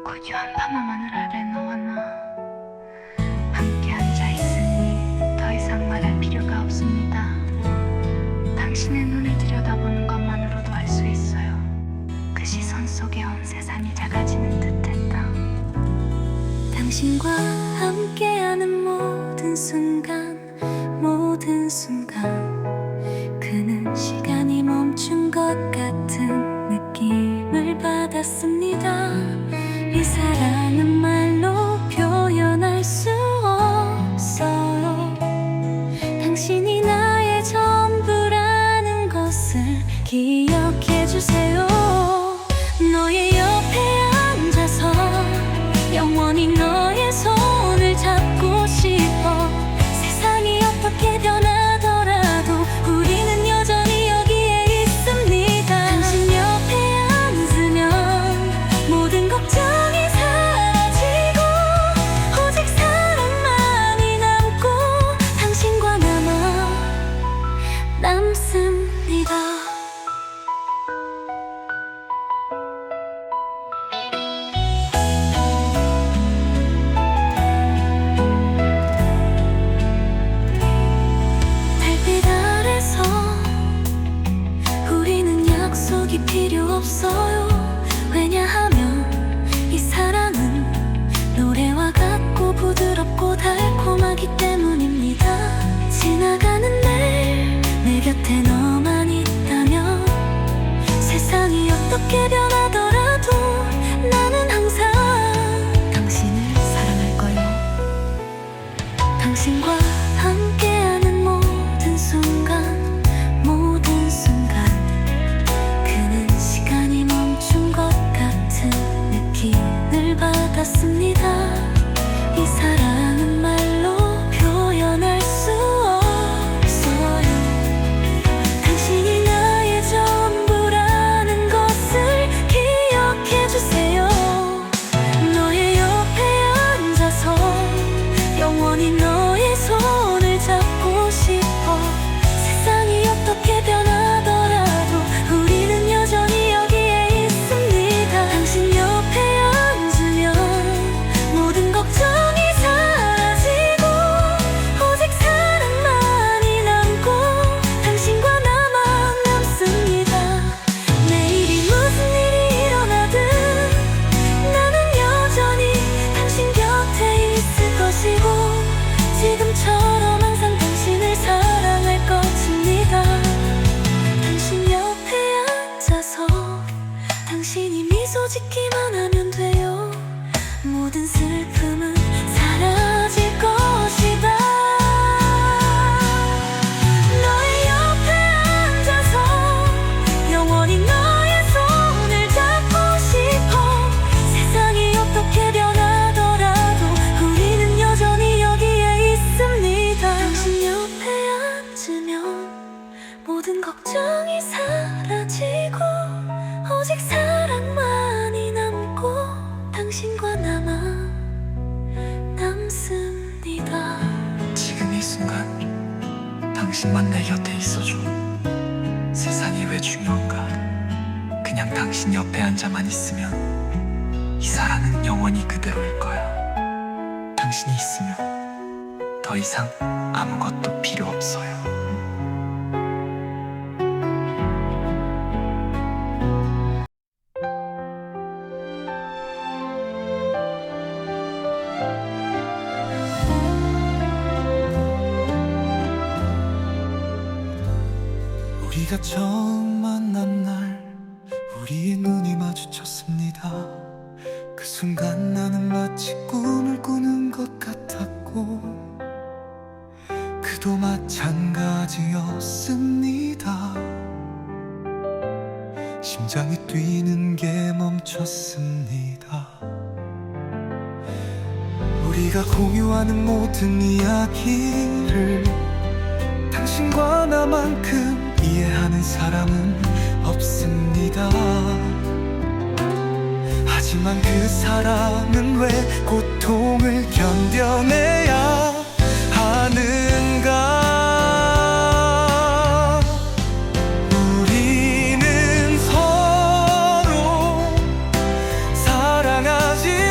고요한 밤하늘 아래 너와 나 함께 앉아있으니 더 이상 말할 필요가 없습니다. 당신의 눈을 들여다보는 것만으로도 알 수 있어요. 그 시선 속에 온 세상이 작아지는 듯했다. 당신과 함께하는 모든 순간 그는 시간이 멈춘 것 같은 느낌을 받았습니다. 이 사랑은 말로 표현할 수 없어요. 당신이 나의 전부라는 것을 기억해주세요. 너의 옆에 앉아서 영원히 너의 손을 잡고 싶어. 세상이 어떻게 변하더라도 우리는 여전히 여기에 있습니다. 당신 옆에 앉으면 모든 걱정이 사라지고 오직 사랑만이 남고 당신과 나만 남습니다. 필요 없어요. 왜냐하면 이 사랑은 노래와 같고 부드럽고 달콤하기 때문입니다. 지나가는 날 내 곁에 너만 있다면 세상이 어떻게 변하더라도 나는 항상 당신을 사랑할 거요. 당신과 함께하는 모든 순간 받았습니다. 이 사랑은 말로 표현할 수 없어요. 당신이 나의 전부라는 것을 기억해주세요. 너의 옆에 앉아서 영원히 너의 손을 잡고 싶어. 세상이 어떻게 변하더라도 우리는 여전히 여기에 있습니다. 당신 옆에 모든 걱정이 사라지고 오직 사랑만이 남고 당신과 나만 남습니다. 내일이 무슨 일이 일어나든 나는 여전히 당신 곁에 있을 것이고 지금처럼 항상 당신을 사랑할 것입니다. 당신 옆에 앉아서 당신이 미소 짓기만 하면 돼요. 모든 슬픔은 사라질 것이다. 너의 옆에 앉아서 영원히 너의 손을 잡고 싶어. 세상이 어떻게 변하더라도 우리는 여전히 여기에 있습니다. 당신 옆에 앉으면 모든 걱정이 사라지고 오직 사랑만이 남고 당신과 나만 남습니다. 지금 이 순간 당신만 내 곁에 있어줘. 세상이 왜 중요한가? 그냥 당신 옆에 앉아만 있으면 이 사랑은 영원히 그대로일 거야. 당신이 있으면 더 이상 아무것도 필요 없어요. 우리가 처음 만난 날 우리의 눈이 마주쳤습니다. 그 순간 나는 마치 꿈을 꾸는 것 같았고 그도 마찬가지였습니다. 심장이 뛰는 게 멈췄습니다. 우리가 공유하는 모든 이야기를 당신과 나만큼 이해하는 사람은 없습니다. 하지만 그 사람은 왜 고통을 견뎌내야 하는가? 우리는 서로 사랑하지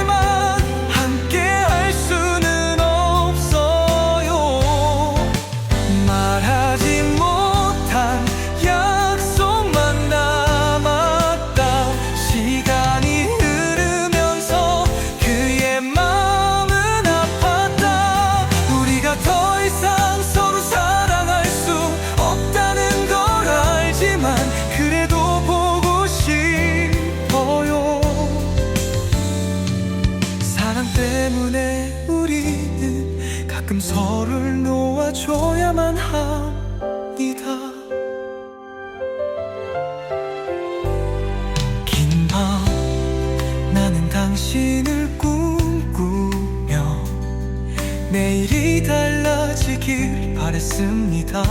당신을 꿈꾸며 내일이 달라지길 바랬습니다.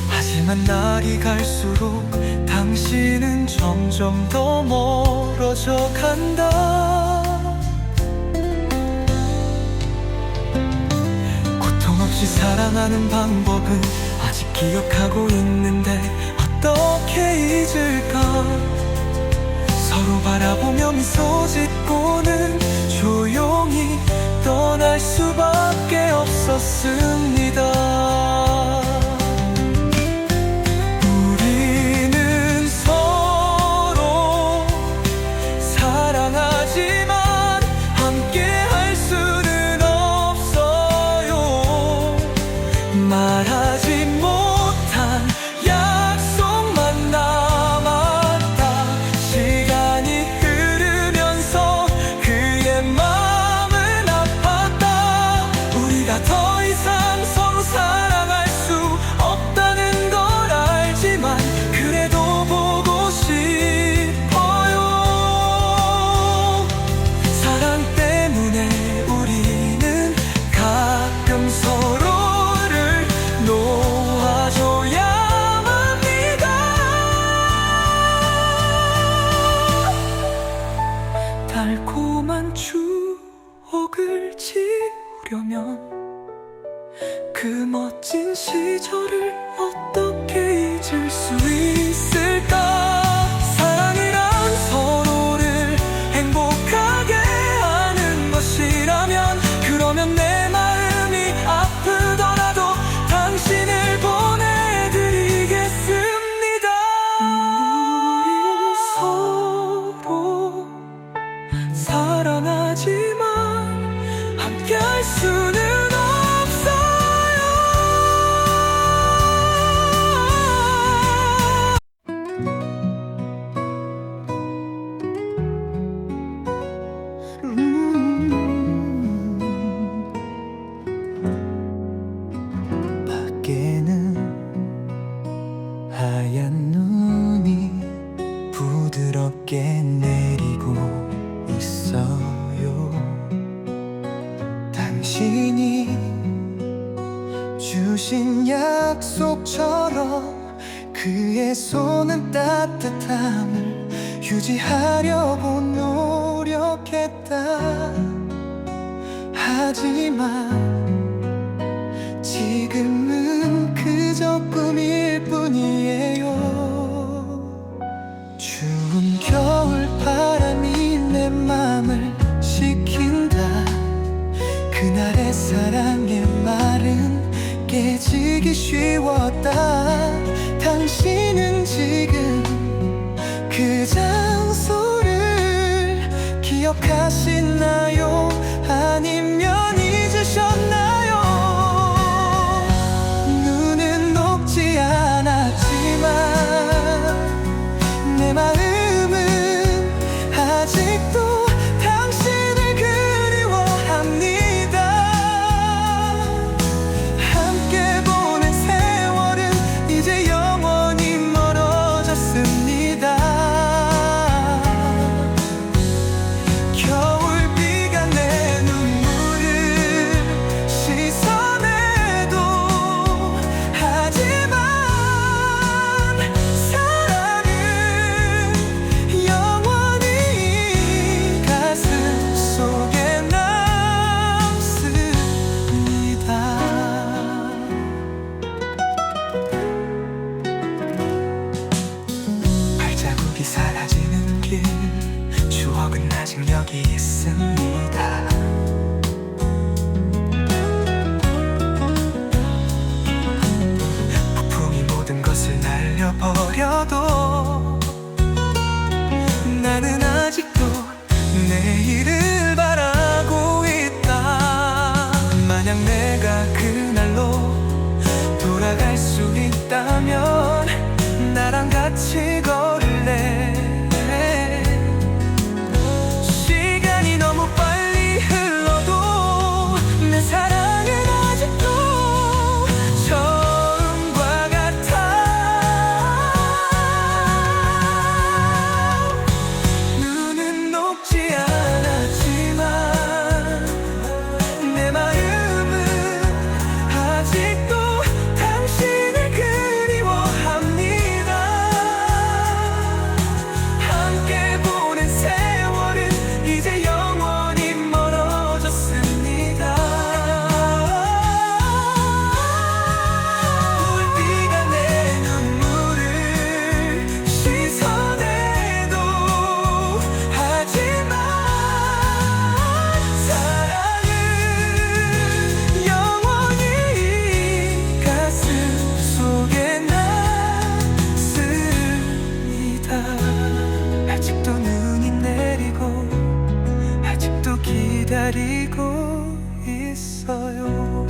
하지만 날이 갈수록 당신은 점점 더 멀어져 간다. 고통 없이 사랑하는 방법은 아직 기억하고 있는데 어떻게 잊을까. 서로 바라보며 미소 짓고는 조용히 떠날 수밖에 없었습니다. 우리는 서로 사랑하지만 함께 할 수는 없어요. 말하지 못한 약속만 남았다. 시간이 흐르면서 그의 마음은 아팠다. 우리가 더 이상 서로 사랑할 수 없다는 걸 알지만 그래도 보고 싶어요. 사랑 때문에 우리는 가끔 서로를 놓아줘야만 합니다. 달콤한 추억을 지우려면 그 멋진 시절을 어떻게 잊을 수 있을까. 사랑이란 서로를 행복하게 하는 것이라면 그러면 내 마음이 아프더라도 당신을 보내드리겠습니다. 우리는 서로 사랑하지만 함께 할 수는 밖에는 하얀 눈이 부드럽게 내리고 있어요. 당신이 주신 약속처럼 그의 손은 따뜻함을 유지하려고 노력했다. 하지만 지금은 그저 꿈일 뿐이에요. 추운 겨울 바람이 내 맘을 식힌다. 그날의 사랑의 말은 깨지기 쉬웠다. 당신은 지금 그 장소를 기억하시나요? 아니면 잊으셨나요? 눈은 녹지 않았지만 내 마음은 아직도 당신을 그리워합니다. 함께 보낸 세월은 이제 영원히 멀어졌습니다. 겨울비가 내 눈물을 씻어내도 하지만 사랑은 영원히 가슴 속에 남습니다. 발자국이 사라지는 길, 추억은 아직 여기 있습니다. 폭풍이 모든 것을 날려버려도 나는 아직도 내일을 바라고 있다. 만약 내가 그날로 돌아갈 수 있다면 나랑 같이 걸을래. 시간이 너무 빨리 흘러도 내 사랑은 아직도 처음과 같아. 기다리고 있어요.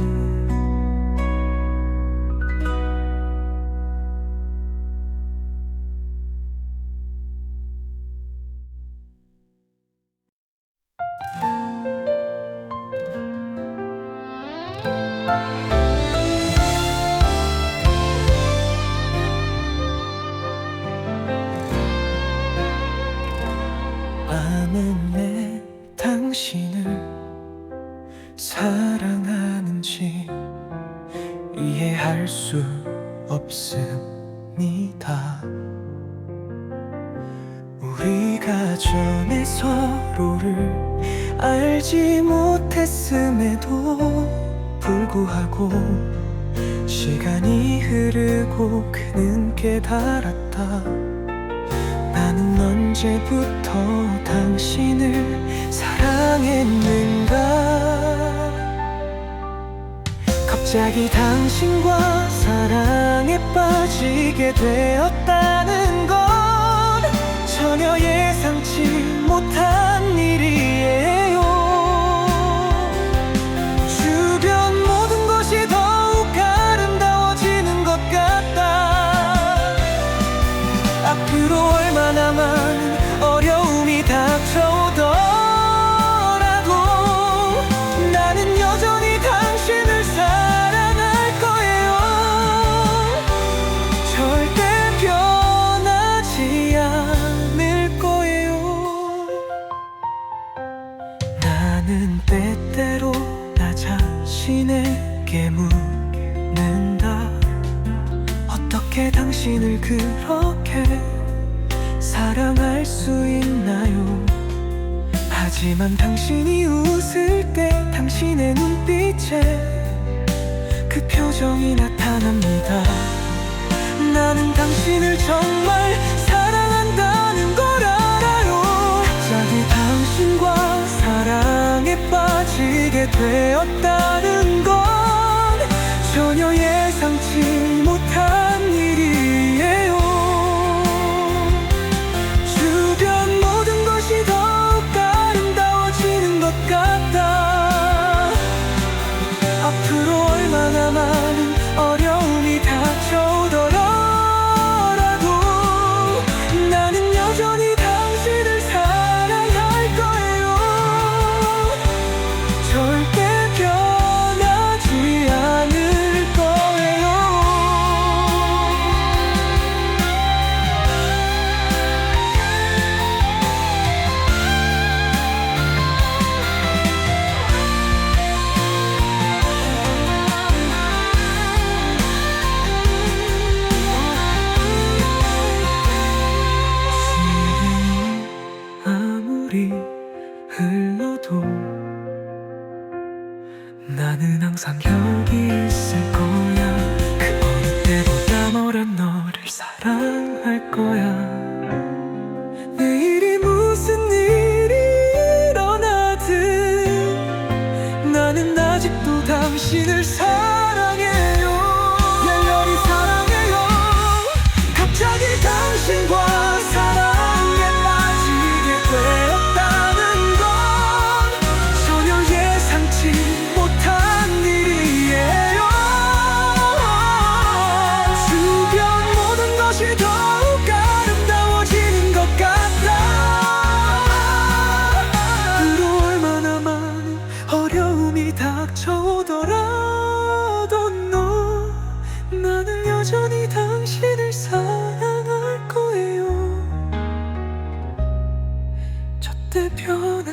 아는 내 당신을 사랑하는지 이해할 수 없습니다. 우리가 전에 서로를 알지 못했음에도 불구하고 시간이 흐르고 그는 깨달았다. 나는 언제부터 당신을 사랑했는가. 갑자기 당신과 사랑에 빠지게 되었다는 건 전혀 예상치 못한 일이에요. 주변 모든 것이 더욱 아름다워지는 것 같다. 앞으로 얼마나 많은 어려움이 닥쳐오더라도 나는 여전히 당신을 사랑할 거예요. 절대 변하지 않을 거예요. 나는 때때로 나 자신에게 묻는다. 어떻게 당신을 그렇게 사랑할 수 있나요? 하지만 당신이 웃을 때 당신의 눈빛에 그 표정이 나타납니다. 나는 당신을 정말 사랑한다는 걸 알아요. 갑자기 당신과 사랑에 빠지게 되었다는 건 전혀 예상치 못한 일이에요. 주변 모든 것이 더욱 아름다워지는 것 같다. 앞으로 얼마나 많은 어려움이 닥쳐오더라도 나는 여전히 당신을 사랑할 거예요. 절대 변하지 않을 거예요. 시간이 아무리 흘러도 나는 항상 여기 있을 거야. 그 어느 때보다 멀은 너를 사랑할 거야. 내일이 무슨 일이 일어나든 나는 아직도 당신을 사랑해요. 열렬히 사랑해요. 갑자기 당신과 사랑에 빠지게 되었다는 건 전혀 예상치 못한 일이에요. 주변 모든 것이 더욱 아름다워지는 것 같다. 앞으로 얼마나 많은 어려움이 닥쳐오더라도 나는 여전히 당신을 사랑할 거예요. 절대 변하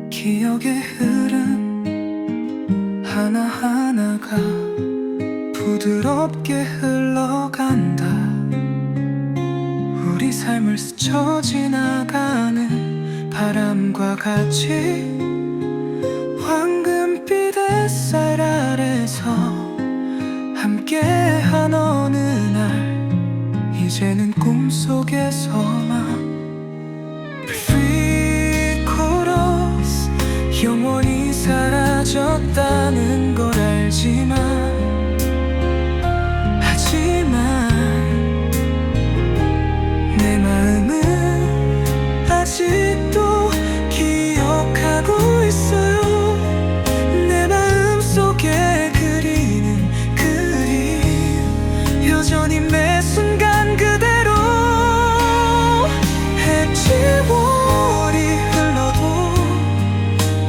기억의 흐름 하나하나가 부드럽게 흘러간다. 우리 삶을 스쳐 지나가는 바람과 같이 황금빛 햇살 아래서 함께한 어느 날 이제는 꿈속에서만 헤어졌다는 걸 하지만 내 마음은 아직도 기억하고 있어요. 내 마음속에 그리는 그림 여전히 매 순간 그대로. 해지월이 흘러도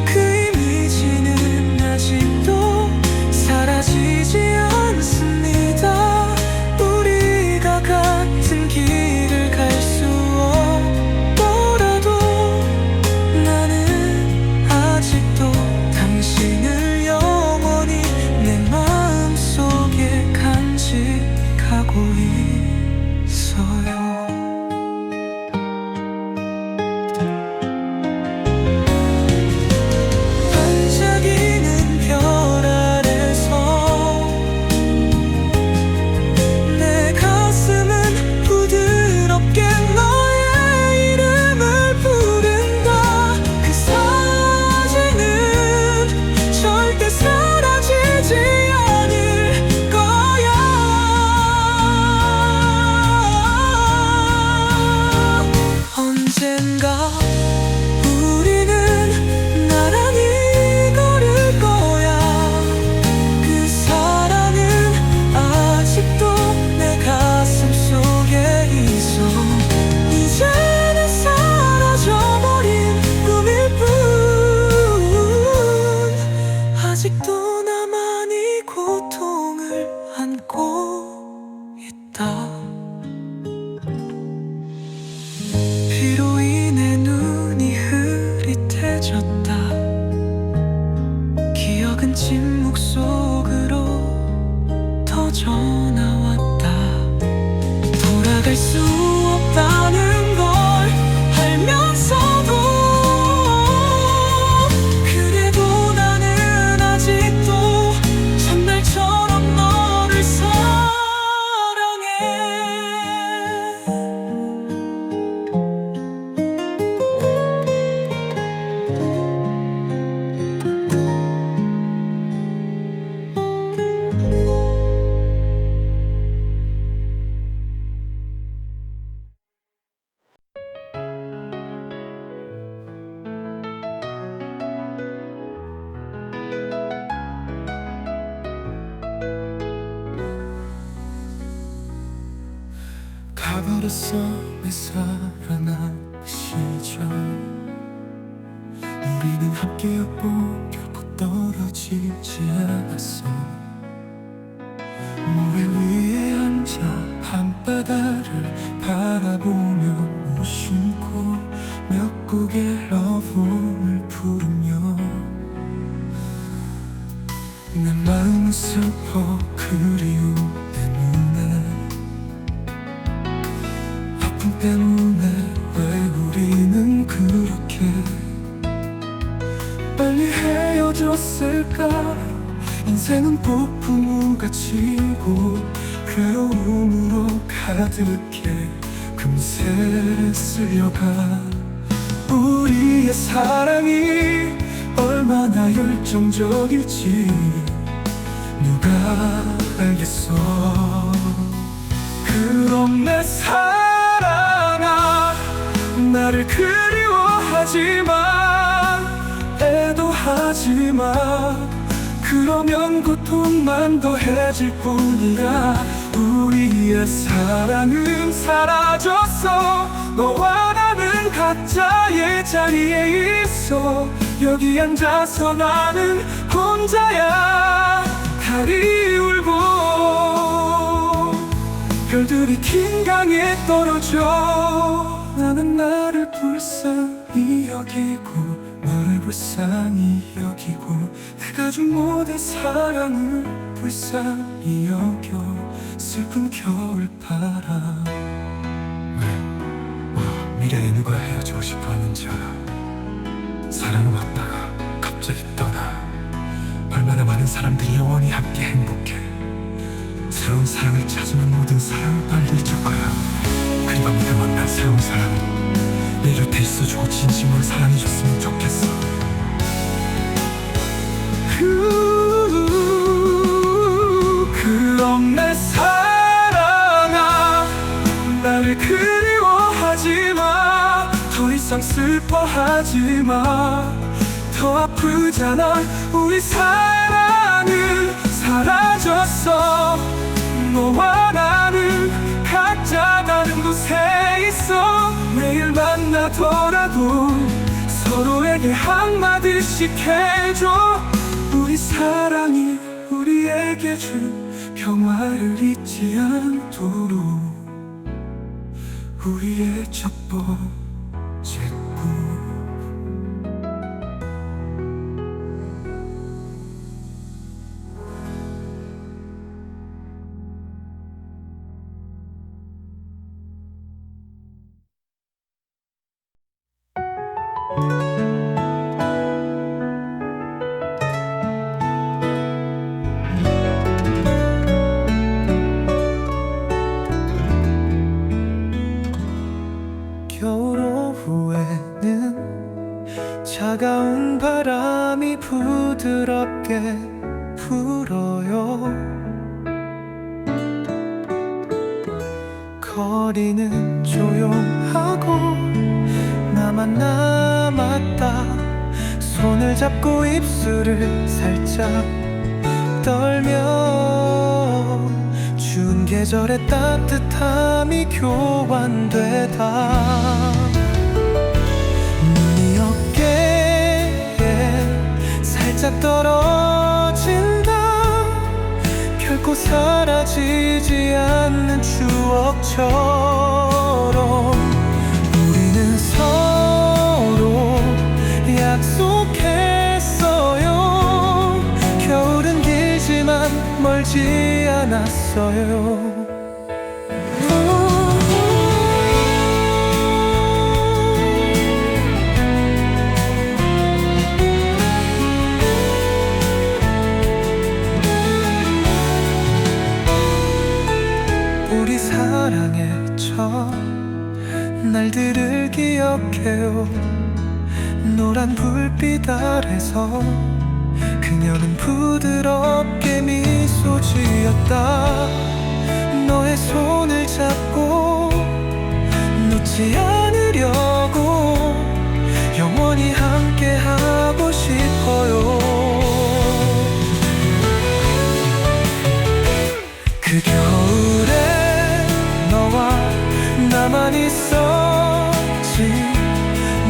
그 이미지는 아직도 사라지지 않습니다. 우리가 같은 길을 갈 수 없더라도 나는 아직도 당신을 영원히 내 마음속에 간직하고 있어요. 반짝이는 별 아래서 내 가슴은 부드럽게 너의 이름을 부른다. 그 사진은 절대 사라지지 않을 거야. 언젠가 우리는 나란히 걸을 거야. 그 사랑은 아직도 내 가슴 속에 있어. 이제는 사라져버린 꿈일 뿐 아직도 나만이 고통을 안고 있다. 비로 인해 눈이 흐릿해졌다. 기억은 침묵 속으로 터져나왔다. 돌아갈 수 없다는 걸 알면서도 그래도 나는 아직도 첫날처럼 너를 사랑해. 가버렸어 내 사랑한 시절. 우리는 함께였고 결국 떨어지지 않았어. 모래 위에 앉아 밤바다를 바라보며 무심코 몇 곡의 러브를 부르며 내 마음은 슬퍼 그리운 내 눈에 아픔 때문에 왜 우리는 그렇게 빨리 헤어졌을까. 인생은 폭풍우가 치고 괴로움으로 가득해 금세 쓸려가. 우리의 사랑이 얼마나 열정적일지 누가 알겠어. 그럼 내 사랑아, 나를 그리워하지마, 애도하지마. 그러면 고통만 더해질 뿐이야. 우리의 사랑은 사라졌어. 너와 나는 각자의 자리에 있어. 여기 앉아서 나는 혼자야. 달이 울고 별들이 긴 강에 떨어져. 나는 나를 불쌍히 여기고 너를 불쌍히 여기고 내가 준 모든 사랑을 불쌍히 여겨. 슬픈 겨울바람. 미래에 누가 헤어지고 싶었는지 알아. 사랑은 왔다가 갑자기 떠나. 얼마나 많은 사람들이 영원히 함께 행복해. 새로운 사랑을 찾으면 모든 사랑을 빨리 잊을 거야. 그리고 네가 만난 새로운 사람, 내 곁에 있어주고 진심으로 사랑해줬으면 좋겠어. 그럼 내 사랑아, 나를 그리워하지 마. 더 이상 슬퍼하지 마. 더 아프잖아. 우리 사랑은 사라졌어. 너와 나는 각자 다른 곳에 있어. 매일 만나더라도 서로에게 한마디씩 해줘. 우리 사랑이 우리에게 준 평화를 잊지 않도록. 우리의 첫 번째 꿈. 겨울 오후에는 차가운 바람이 부드럽게 불어요. 거리는 조용하고 나만 남았다. 손을 잡고 입술을 살짝 떨며 추운 계절의 따뜻함이 교환되다. 눈이 어깨에 살짝 떨어진다. 결코 사라지지 않는 추억처럼 우리는 서로 약속했어요. 겨울은 길지만 멀지 않았어요. 우리 사랑의 첫 날들을 기억해요. 노란 불빛 아래서 그녀는 부드럽게 미소 지었다. 너의 손을 잡고 놓지 않으려고 영원히 함께 하고 싶어요. 그 겨울에 너와 나만 있었지.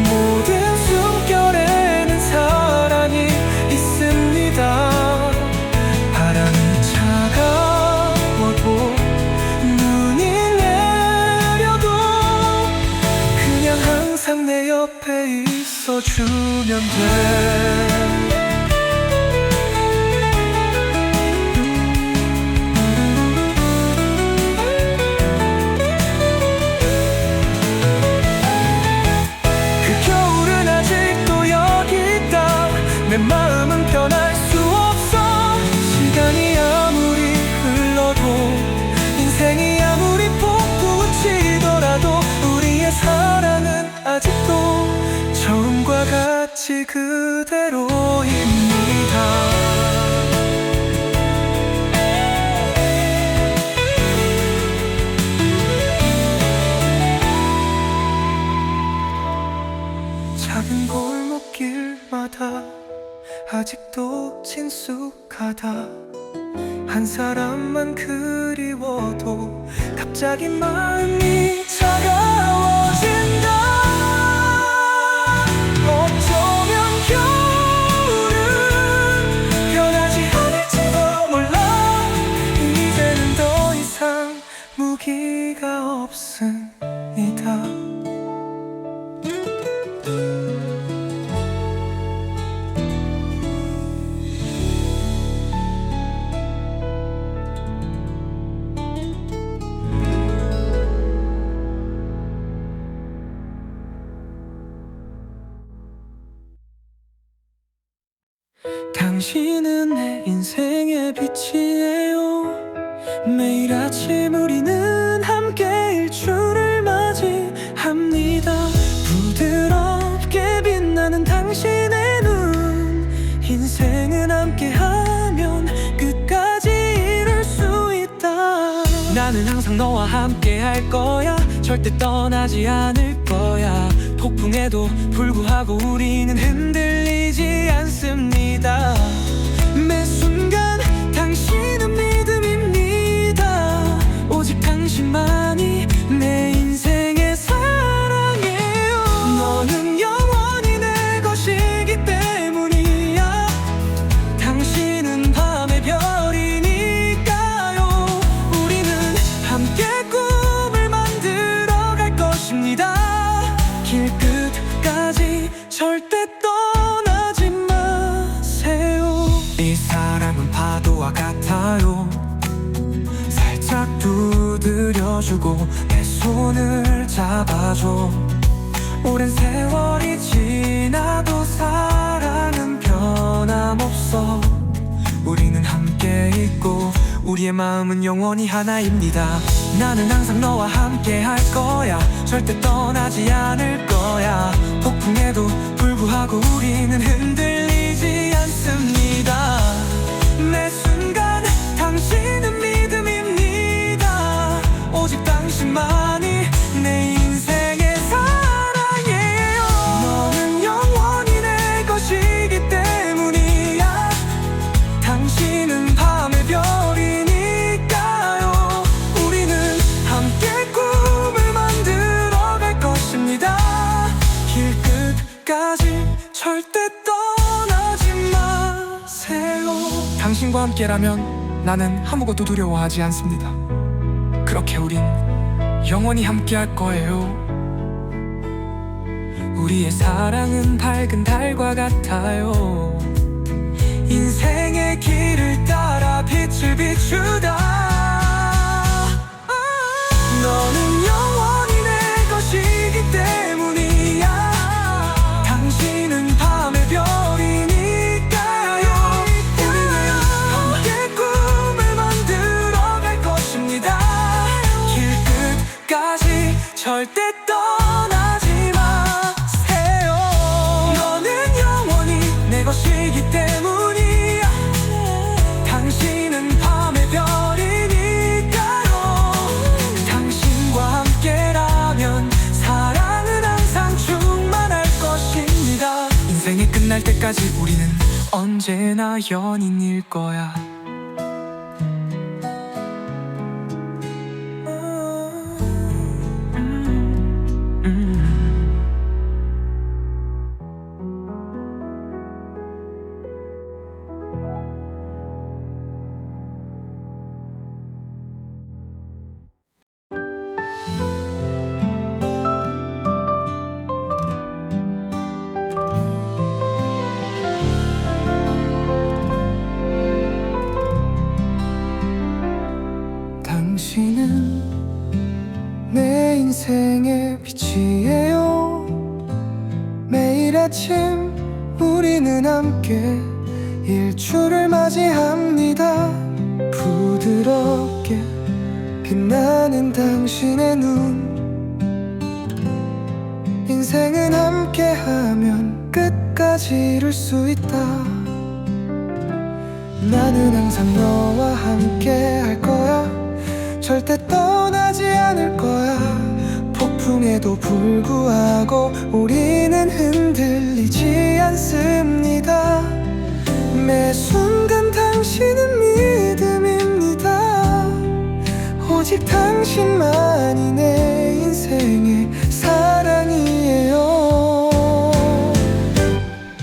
모든 숨결에는 사랑이 있습니다. 바람이 차가워도 눈이 내려도 그냥 항상 내 옆에 있어주면 돼. 내 마음은 변할 수 없어. 시간이 아무리 흘러도 인생이 아무리 폭풍치더라도 우리의 사랑은 아직도 처음과 같이 그대로입니다. 작은 골목길마다 아직도 친숙하다. 한 사람만 그리워도 갑자기 마음이 차가워진다. 어쩌면 겨울은 변하지 않을지도 몰라. 이제는 더 이상 무기가 없습니다. 당신은 내 인생의 빛이에요. 매일 아침 우리는 함께 일출을 맞이합니다. 부드럽게 빛나는 당신의 눈, 인생은 함께 항상 너와 함께 할 거야. 절대 떠나지 않을 거야. 폭풍에도 불구하고 우리는 흔들리지 않습니다. 매 순간 당신은 믿음입니다. 오직 당신만이 내 인생의 사랑이에요. 너는 영원히 내 것이기 때문이야. 당신은 밤의 별이니까요. 우리는 함께 꿈을 만들어 갈 것입니다. 길 끝까지 절대 떠나지 마세요. 이 사랑은 파도와 같아요. 살짝 두드려주고 내 손을 잡아줘. 오랜 세월이 지나도 사랑은 변함없어. 우리는 함께 있고 우리의 마음은 영원히 하나입니다. 나는 항상 너와 함께 할 거야. 절대 떠나지 않을 거야. 폭풍에도 불구하고 우리는 흔들리지 않습니다. 매 순간 당신은 믿음입니다. 오직 당신만이 내 인생의 사랑이에요. 너는 영원히 내 것이기 때문이야. 당신은 밤의 별이니까요. 우리는 함께 꿈을 만들어 갈 것입니다. 길 끝까지 절대 떠나지 마세요. 당신과 함께라면 나는 아무것도 두려워하지 않습니다. 그렇게 우린 영원히 함께 할 거예요. 우리의 사랑은 밝은 달과 같아요. 인생의 길을 따라 빛을 비추다. 너는 영원히 내 것이기 때문이야. 당신은 밤의 별이니까요. 우리는 함께 꿈을 만들어 갈 것입니다. 길 끝까지 절대 떠나지 마세요. 너는 영원히 내 것이기 때문이야. 당신은 밤의 별이니까요. 당신과 함께라면 사랑은 항상 충만할 것입니다. 인생이 끝날 때까지 우리는 언제나 연인일 거야. 당신은 내 인생의 빛이에요. 매일 아침 우리는 함께 일출을 맞이합니다. 부드럽게 빛나는 당신의 눈. 인생은 함께하면 끝까지 이룰 수 있다. 나는 항상 너와 함께 할 거야. 절대 떠나지 않을 거야. 폭풍에도 불구하고 우리는 흔들리지 않습니다. 매 순간 당신은 믿음입니다. 오직 당신만이 내 인생의 사랑이에요.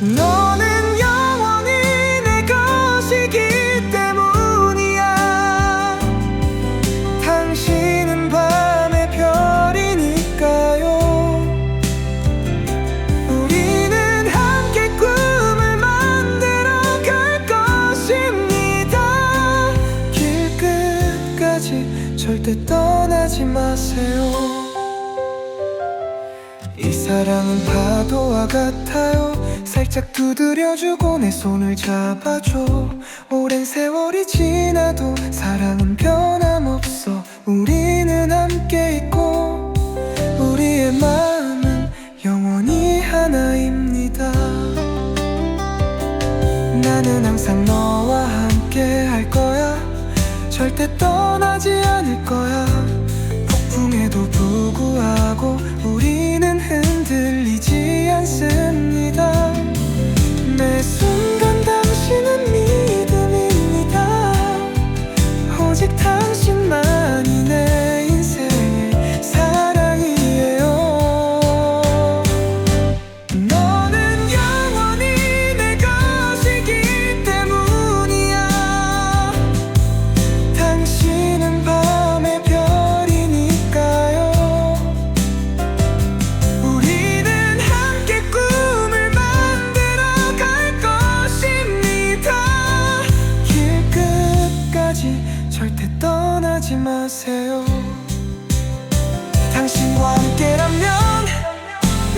너는 영원히 내 것이기 때문이야. 당신은 밤의 별이니까요. 우리는 함께 꿈을 만들어 갈 것입니다. 길 끝까지 절대 떠나지 마세요. 이 사랑은 파도와 같아요. 살짝 두드려주고 내 손을 잡아줘. 오랜 세월이 지나도 사랑은 변함없어. 우리는 함께 있고 우리의 마음은 영원히 하나입니다. 나는 항상 너와 함께 할 거야. 절대 떠나지 않을 거야. 당신과 함께라면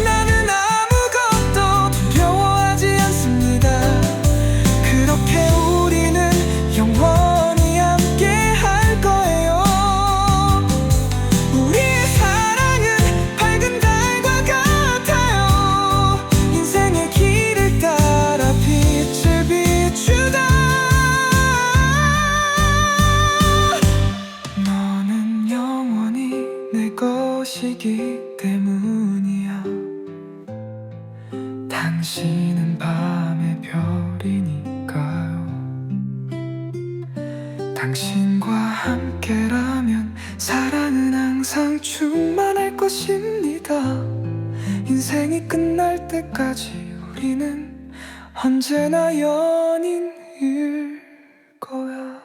나는 아무것도 두려워하지 않습니다. 그렇게 우리는 영원히 함께 할 거예요. 우리의 사랑은 밝은 달과 같아요. 인생의 길을 따라 빛을 비추다. 너는 영원히 내 것이기 때문이야. 당신은 밤의 별이니까요. 당신과 함께라면 사랑은 항상 충만할 것입니다. 인생이 끝날 때까지 우리는 언제나 연인일 거야.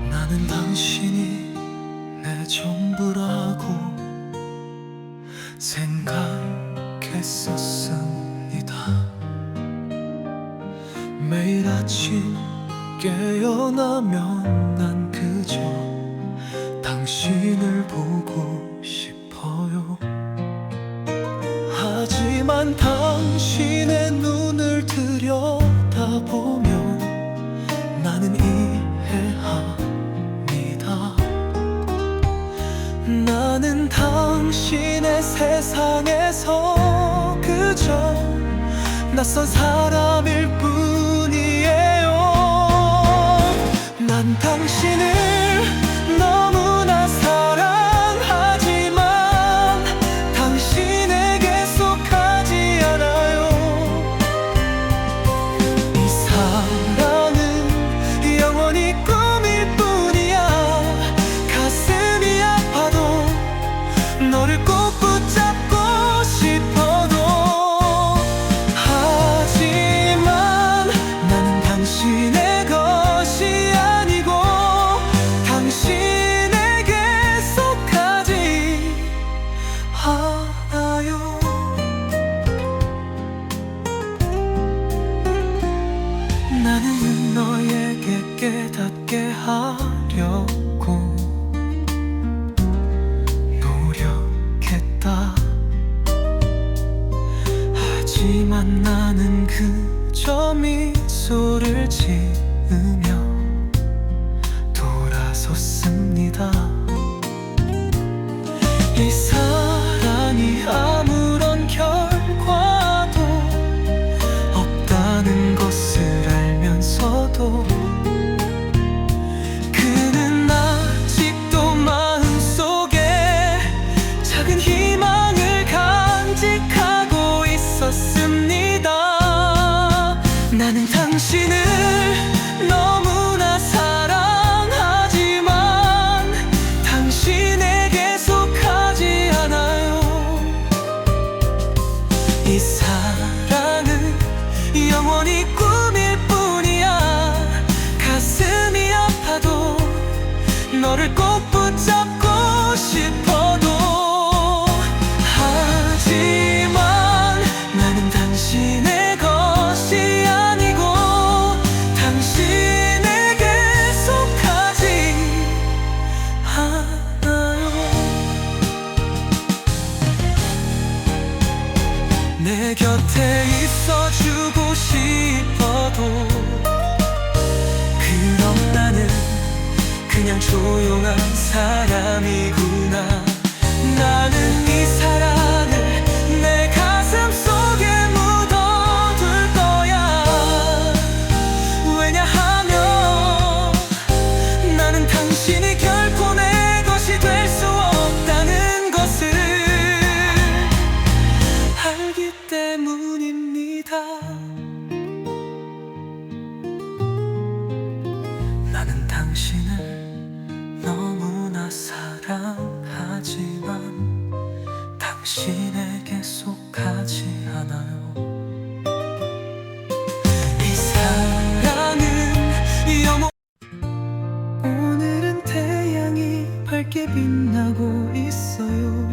나는 당신이 내 전부라고 생각했었습니다. 매일 아침 깨어나면 난 그저 당신을 보고 싶어요. 하지만 당신의 눈을 들여다보면 나는 이해합니다. 나는 당신의 세상에서 그저 낯선 사람일 뿐이에요. 난 당신을 너무나 사랑하지만 당신에게 속하지 않아요. 이 사랑은 영원히 꿈일 뿐이야. 가슴이 아파도 너를 꼭 붙잡고 싶어도 하지만 나는 당신의 것이 아니고 당신에게 속하지 않아요. 나는 너에게 깨닫게 하려고 노력했다. 하지만 나는 그저 미소를 지으며 돌아섰습니다. 이 사랑이 아무런 결과도 없다는 것을 알면서도 그는 아직도 마음속에 작은 희망을 간직하고 있었습니다. 나는 당신을 너무나 사랑하지만 당신에게 속하지 않아요. 이 사랑은 영원히 꿈일 뿐이야. 가슴이 아파도 너를 꼭 붙잡고 싶어도 하지만 나는 당신의 것이 아니고 당신에게 속하지 않아요. 내 곁에 있어주고 싶어도 그럼 나는 그냥 조용한 사람이구나. 나는 이 사랑을 내 가슴 속에 묻어둘 거야. 왜냐하면 나는 당신이 결코 내 것이 될 수 없다는 것을 알기 때문입니다. 나는 당신 환하게 빛나고 있어요.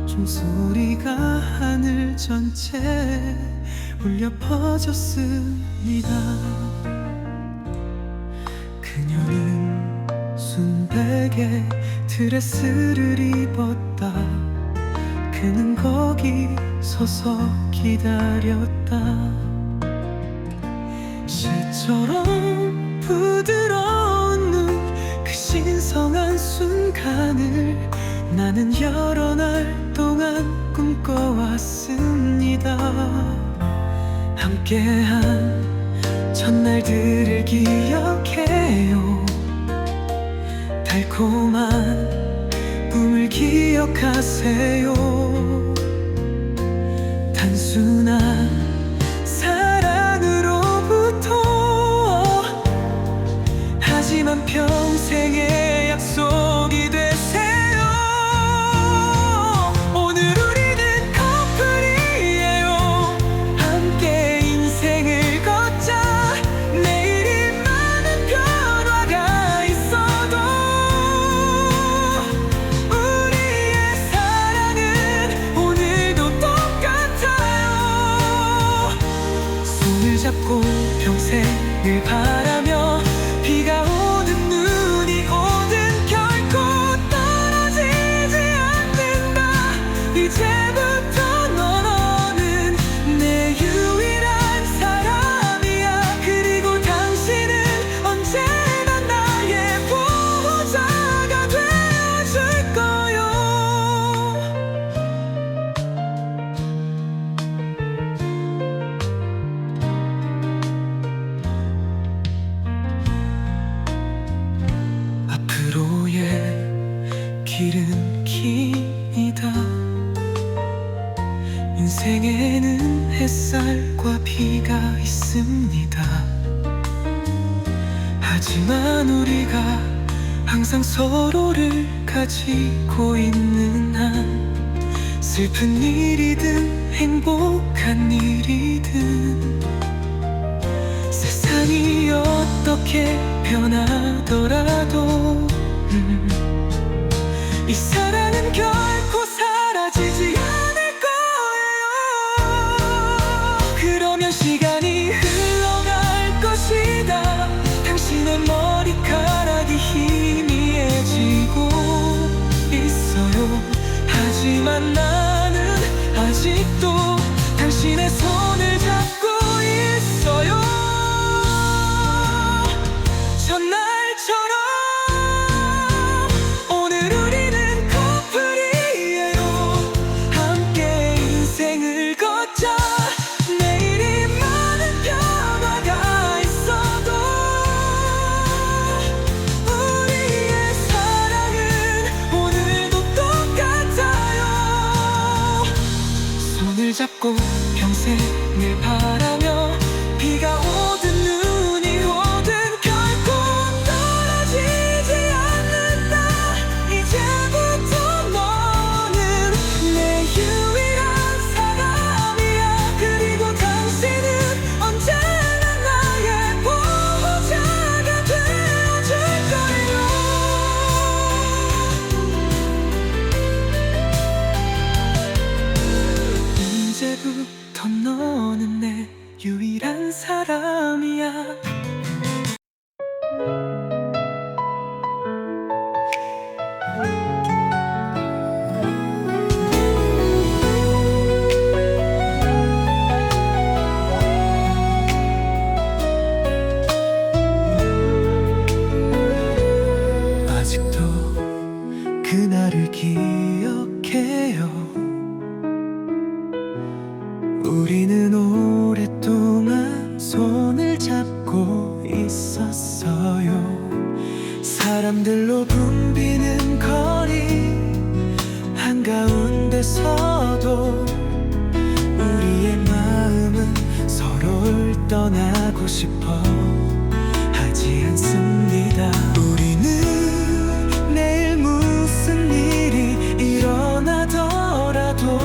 종소리가 하늘 전체에 울려 퍼졌습니다. 그녀는 순백의 드레스를 입었다. 그는 거기 서서 기다렸다. 시처럼 부드러운 눈, 그 신성한 순간을 나는 여러 날 동안 꿈꿔왔습니다. 함께한 첫날들을 기억해요. 달콤한 꿈을 기억하세요. 단순한 사랑으로부터 하지만 평생의 약속이 되세요. 오늘 우리는 커플이에요. 함께 인생을 걷자. 내일이 많은 변화가 있어도 우리의 사랑은 오늘도 똑같아요. 손을 잡고 평생을 바라며 비가 오든 눈이 오든 결코 떨어지지 않는다. 이제부터 너는 내 유일한 사람이야. 그리고 당신은 언제나 나의 보호자가 되어줄 거요. 앞으로의 길은 기니다. 인생에는 햇살과 비가 있습니다. 하지만 우리가 항상 서로를 가지고 있는 한 슬픈 일이든 행복한 일이든 세상이 어떻게 변하더라도 이 사랑은 결코 사라지지 않을 거예요. 그러면 시간이 흘러갈 것이다. 당신의 머리카락이 희미해지고 있어요. 하지만 나는 아직도 당신의 손을 잡고 있어요. 전날처럼 오늘 우리는 커플이에요. 함께 인생을 걷자. 내일이 많은 변화가 있어도 우리의 사랑은 오늘도 똑같아요. 손을 잡고 평생을 바라며 비가 오든 눈이 오든 결코 떨어지지 않는다. 이제부터 너는 내 유일한 사람이야. 그리고 당신은 언제나 나의 보호자가 되어줄 거예요. 이제부터 너는 내 유일한 사람이야. 아직도 그날을 기억해요. 우리는 오랫동안 손을 잡고 있었어요. 사람들로 붐비는 거리 한가운데서도 우리의 마음은 서로를 떠나고 싶어 하지 않습니다. 우리는 내일 무슨 일이 일어나더라도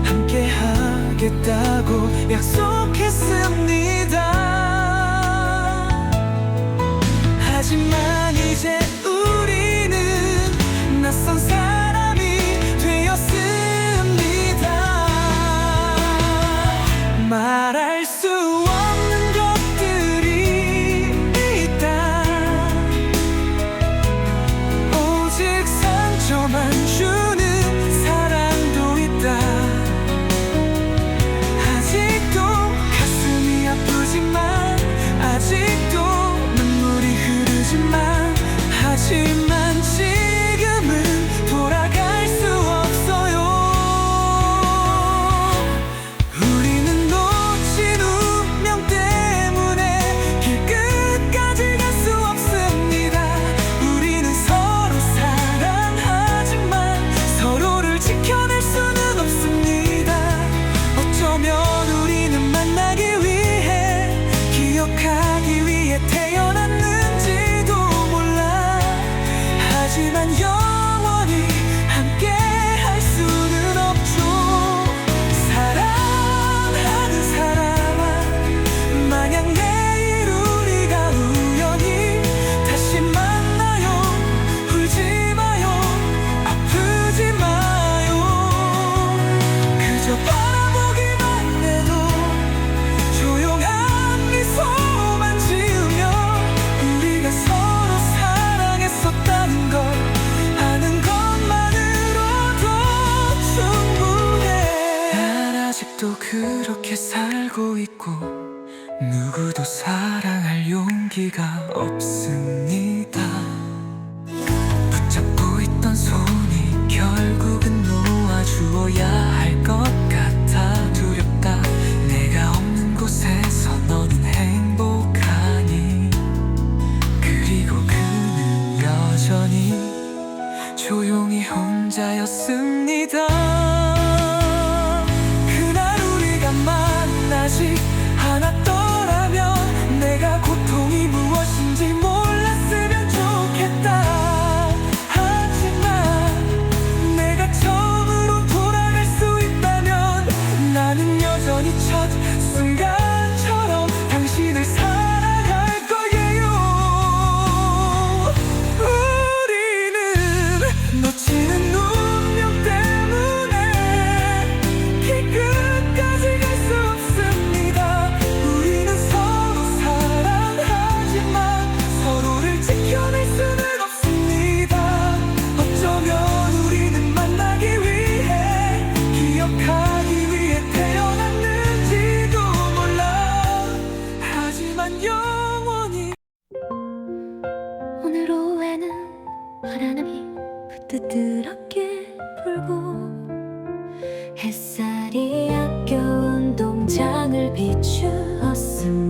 함께 하겠다고 약속했습니다. 하지만 이제 우리 용기가 없습니다. 붙잡고 있던 손이 결국은 놓아주어야 할 것 같아 두렵다. 내가 없는 곳에서 너는 행복하니? 그리고 그는 여전히 조용히 혼자였습니다. 그날 우리가 만나지 않았더라면 내가 고통이 무엇인지 몰랐으면 좋겠다. 하지만 내가 처음으로 돌아갈 수 있다면 나는 여전히 첫 순간처럼 당신을 사랑할 거예요. 우리는 놓치는 운명 때문에 길 끝까지 갈 수 없습니다. 우리는 서로 사랑하지만 서로를 지켜낼 수는 없습니다. 어쩌면 우리는 만나기 위해 기억하기 위해 태어났는지도 몰라. 하지만 영원히 오늘 오후에는 바람이 부드럽게 불고 햇살이 약겨운 동장을 비추었습니다.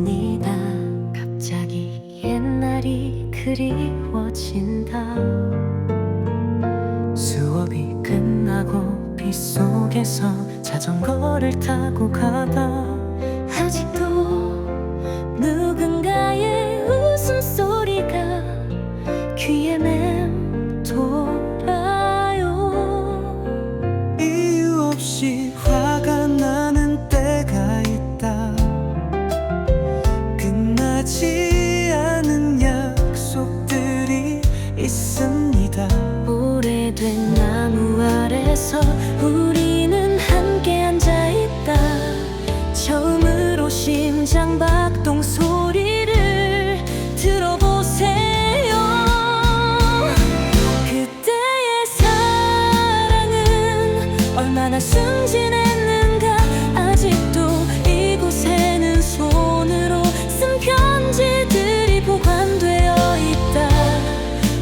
갑자기 옛날이 그리워진다. 수업이 끝나고 빗속에서 자전거를 타고 가다 아직도 누군가의 웃음소리가 귀에 맴돌아요. 이유 없이 화가 나는 때가 있다. 끝나지 않은 약속들이 있습니다. 오래된 나무 아래서 우리는 함께 앉아있다. 처음으로 심장박동 소리를 들어보세요. 그때의 사랑은 얼마나 순진했는가. 아직도 이곳에는 손으로 쓴 편지들이 보관되어 있다.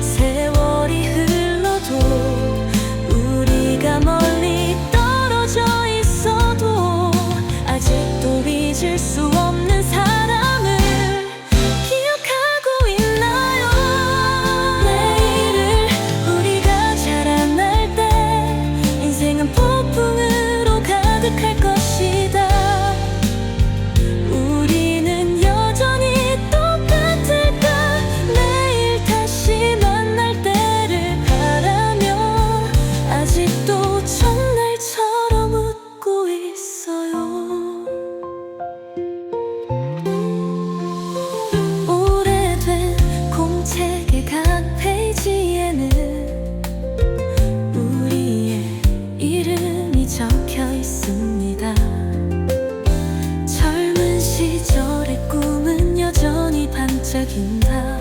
세월이 흘러도 우리가 멀리 떨어져 있어도 아직도 잊을 수 없는 사랑을 기억하고 있나요? 내일을 우리가 자라날 때 인생은 폭풍으로 가득할 것이다. 우리는 여전히 똑같을까? 내일 다시 만날 때를 바라며 아직도 첫날처럼 웃고 있어요. 오래된 공책의 각 페이지에는 우리의 이름이 적혀 있습니다. 젊은 시절의 꿈은 여전히 반짝인다.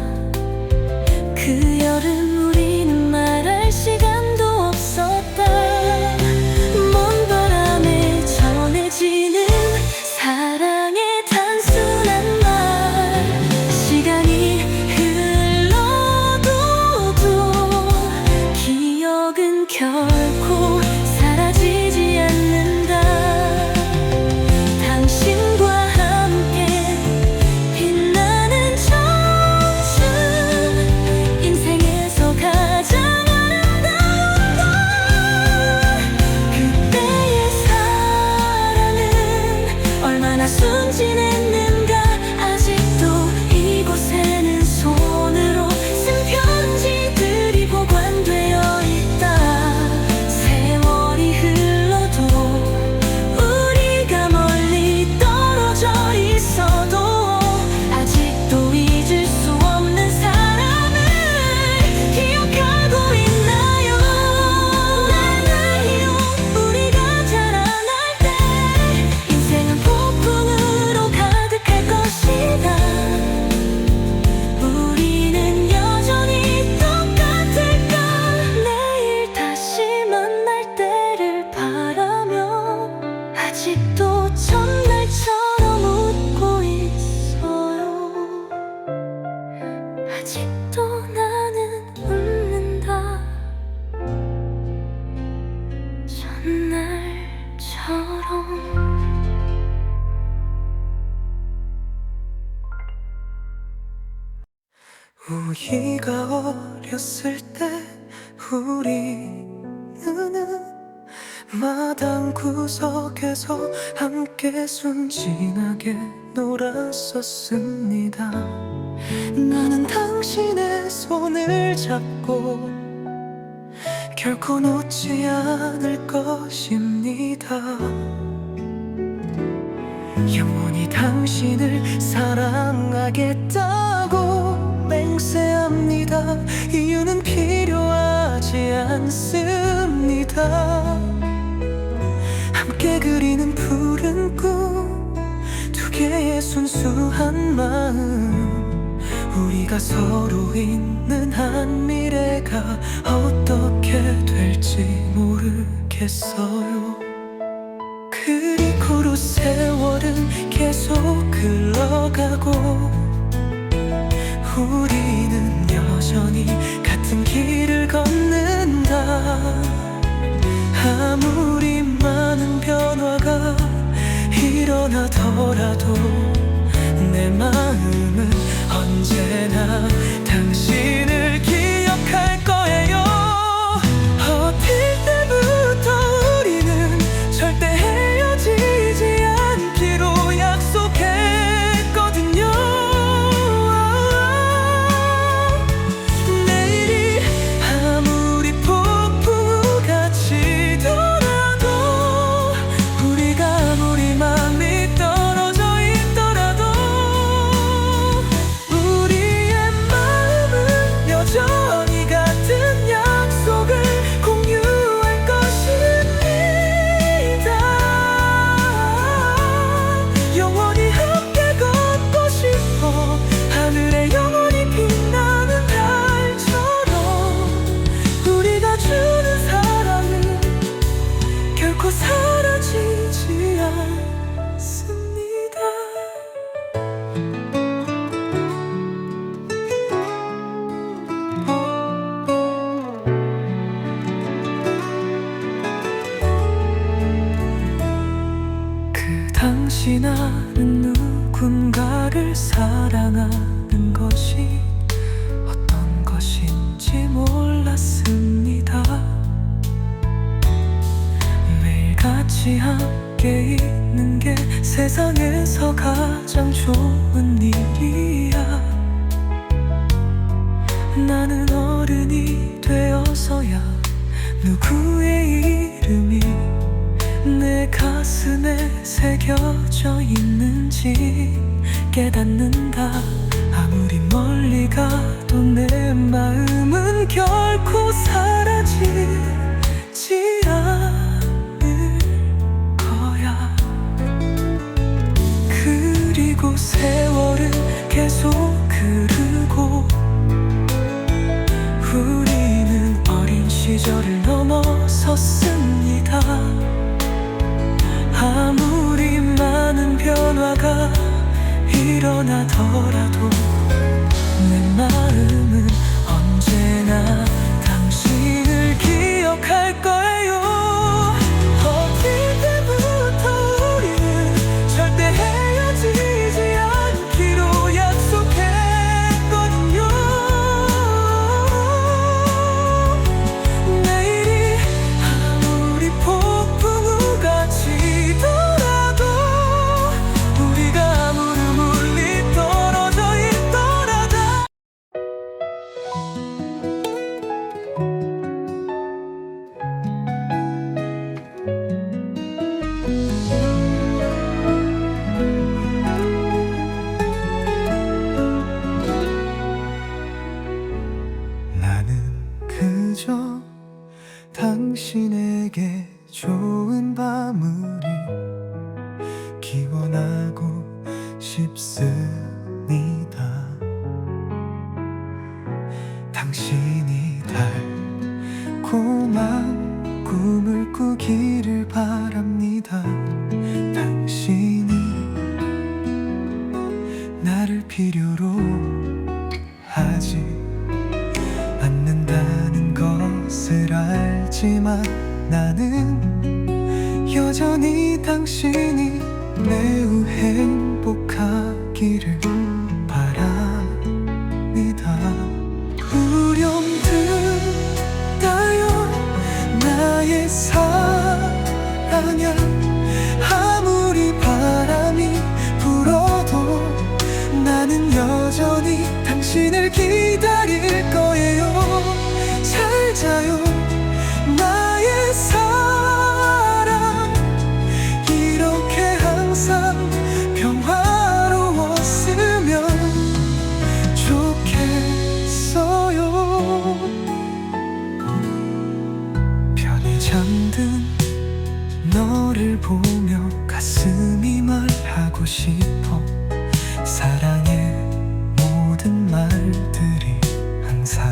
그 여름 우리는 말할 시간도 없었다. 먼 바람에 전해지는 사랑의 단순한 말. 시간이 흘러도 기억은 결코 사라지지 않는다. 당신과 함께 빛나는 청춘 인생에서 아직도 나는 웃는다. 전날처럼. 우리가 어렸을 때 우리는 마당 구석에서 함께 순진하게 놀았었습니다. 나는 당신의 손을 잡고 결코 놓지 않을 것입니다. 영원히 당신을 사랑하겠다고 맹세합니다. 이유는 필요하지 않습니다. 함께 그리는 푸른 꿈, 두 개의 순수한 마음, 우리가 서로 있는 한 미래가 어떻게 될지 모르겠어요. 그리고로 세월은 계속 흘러가고 우리는 여전히 같은 길을 걷는다. 아무리 많은 변화가 일어나더라도 내 마음은 언제나 당신을 기억할 거예요. 어릴 때부터 우리는 절대 헤어지지 않기로 약속했거든요. 내일이 아무리 폭풍우같이 더라도, 우리가 아무리 마음이 떨어져 있더라도 우리의 마음은 여전히 같은 약속을 공유할 것입니다. 영원히 함께 걷고 싶어. 하늘에 영원히 빛나는 달처럼 우리가 주는 사랑은 결코 사라지지 않습니다. 그 당시 나는 누군가를 사랑하는 것이 어떤 것인지 몰랐습니다. 매일 같이 함께 있는 게 세상에서 가장 좋은 일이야. 나는 어른이 되어서야 누구의 이름이 내 가슴에 새겨져 있는지 깨닫는다. 아무리 멀리 가도 내 마음은 결코 사라지지 않을 거야. 그리고 세월은 계속 흐르고 우리는 어린 시절을 넘어섰습니다. 아무리 많은 변화가 일어나더라도 내 마음은 언제나 당신을 기억할 거예요. 어릴 때부터 우리는 절대 헤어지지 않기로 약속했거든요. 내일이 아무리 폭풍우같이 더라도 우리가 아무리 멀리 떨어져 있더라도 나는 그저 당신에게 좋은 밤을 기원하고 싶습니다. 당신이 달콤한 꿈을 꾸기를 바랍니다. 당신이 나를 필요로 하지 하지만 나는 여전히 당신이 매우 행복하기를 바랍니다. 두려움들다요 나의 사랑야. 아무리 바람이 불어도 나는 여전히 당신을 기다릴 거예요. 잘 자요 나의 사랑. 이렇게 항상 평화로웠으면 좋겠어요. 편히 잠든 너를 보며 가슴이 말하고 싶어. 사랑의 모든 말들이 항상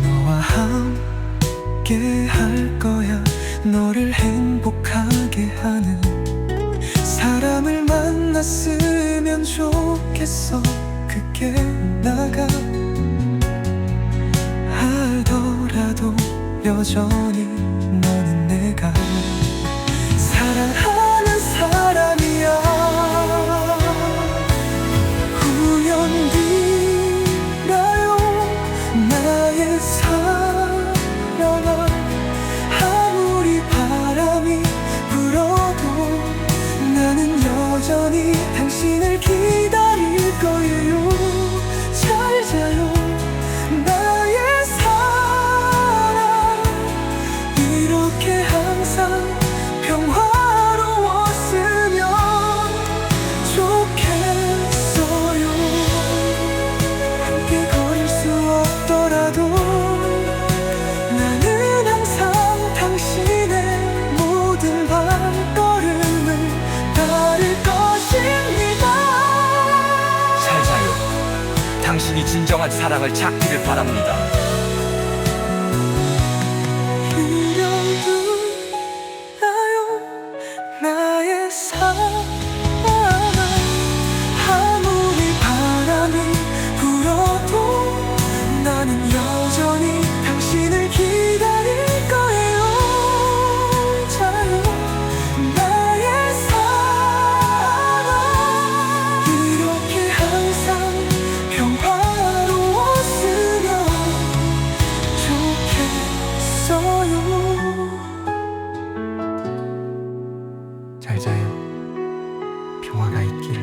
너와 함께 할 거야. 너를 행복하게 하는 사람을 만났으면 좋겠어. 그게 나가 하더라도 여전히 너는 내가 사랑하는 사람이야. 우연이라요 나의 사랑아. 아무리 바람이 불어도 나는 여전히 당신을 기다릴 거예요. 잘 자요 나의 사랑. 이렇게 항상 평화로웠으면 좋겠어요. 함께 걸을 수 없더라도 나는 항상 당신의 모든 발걸음을 따를 것입니다. 잘 자요. 당신이 진정한 사랑을 찾기를 바랍니다. 유령들아요 나의 사랑. 아무리 바람이 불어도 나는 여전히 당신을 기다릴 거예요. 자요 나의 사랑. 이렇게 항상 평화로웠으면 좋겠어요. 잘 자요. 평화가 있기를.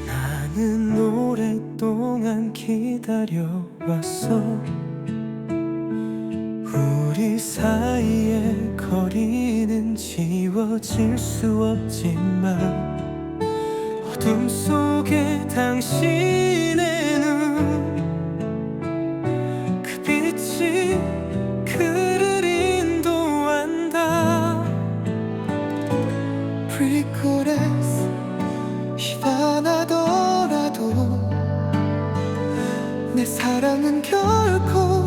나는 오랫동안 기다려왔어. 우리 사이의 거리는 지워질 수 없지만 어둠 속에 당신의 눈. 그 빛이 그를 인도한다. 프리콜에서 희망하더라도 내 사랑은 결코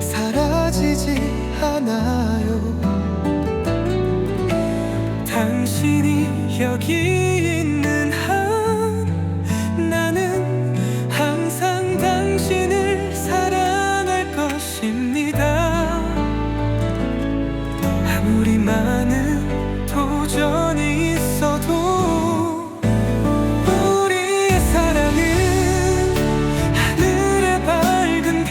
사라지지 않아요. 당신이 여기 있는 한 나는 항상 당신을 사랑할 것입니다. 아무리 많은 도전이 있어도 우리의 사랑은 하늘의 밝은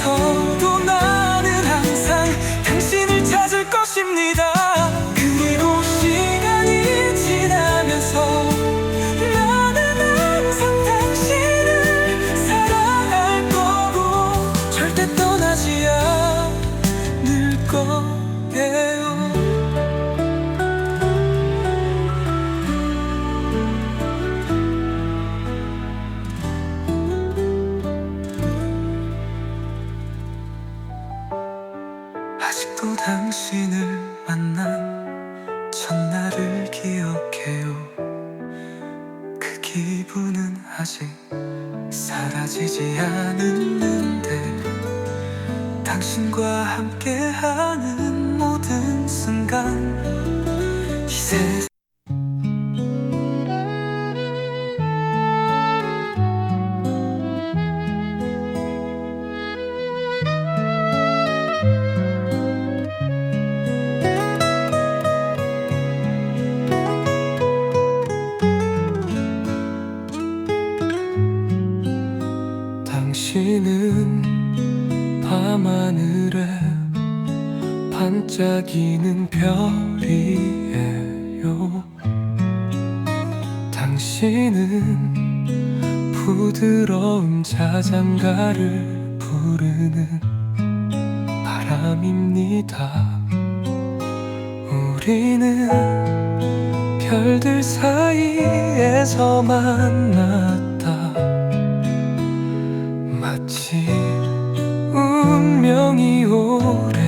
지나면서도 나는 항상 당신을 찾을 것입니다. 그리고 시간이 지나면서 나는 항상 당신을 사랑할 거고 절대 떠나지 않을 거예요. 아직도 당신을 만난 첫날을 기억해요. 그 기분은 아직 사라지지 않았는데 당신과 함께하는 모든 순간 이 세상 당신은 밤하늘에 반짝이는 별이에요. 당신은 부드러운 자장가를 부르는 바람입니다. 우리는 별들 사이에서 만났다. 마치 운명이 오래전에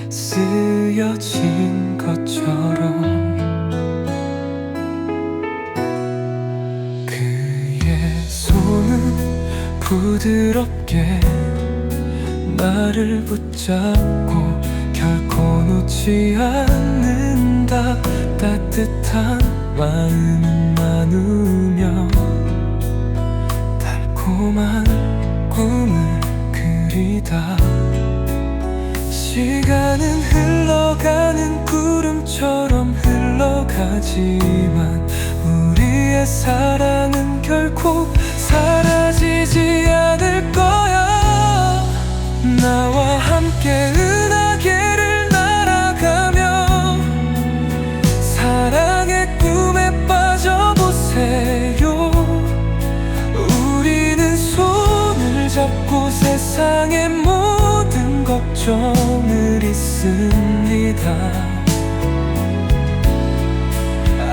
쓰여진 것처럼 그의 손은 부드럽게 나를 붙잡고 결코 놓지 않는다. 따뜻한 마음 나누며 달콤한 꿈을 그리다. 시간은 흘러가는 구름처럼 흘러가지만 우리의 사랑은 결코 사라지지 않을 거야. 나와 함께 은하계를 날아가며 사랑의 꿈에 빠져보세요. 우리는 손을 잡고 세상의 모든 걱정을 잊습니다.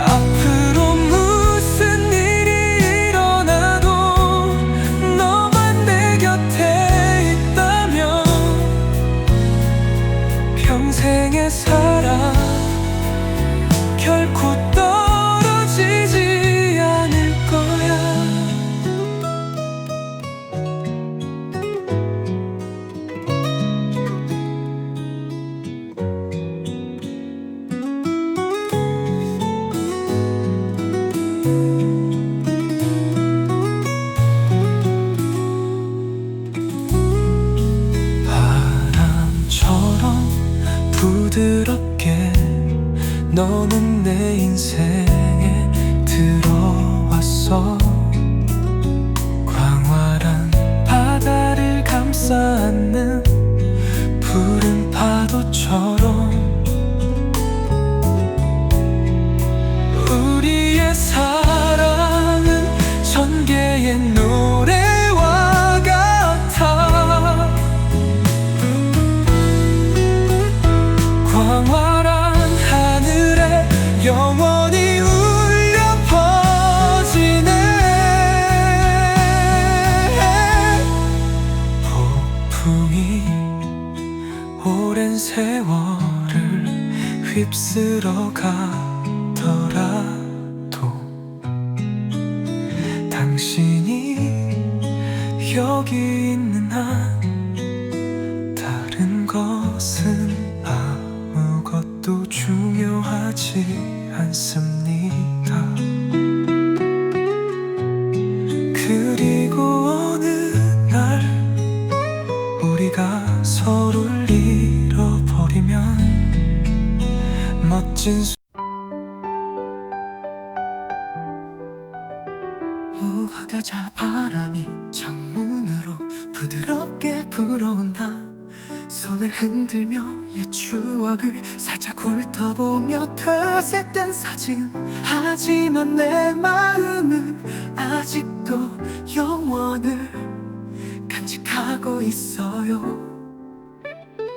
앞으로 무슨 일이 일어나도 너만 내 곁에 있다면 평생의 사랑 결코 떨어지지 않을 거야. 바람처럼 부드럽게 너는 내 인생에 들어왔어. 광활한 바다를 감싸 안는 푸른 파도처럼 우리의 사랑은 전개의 노래와 같아. 광활한 하늘에 영원히 울려 퍼지네. 폭풍이 오랜 세월을 휩쓸어 가더라도 당신이 여기 있는 한 다른 것은 아무것도 중요하지 않습니다. 그리고 어느 날 우리가 서로를 잃어버리면 멋진 우아가자 바람이 창문으로 부드럽게 불어온다. 손을 흔들며 옛 추억을 살짝 훑어보며 퇴색된 사진. 하지만 내 마음은 아직도 영원을 간직하고 있어요.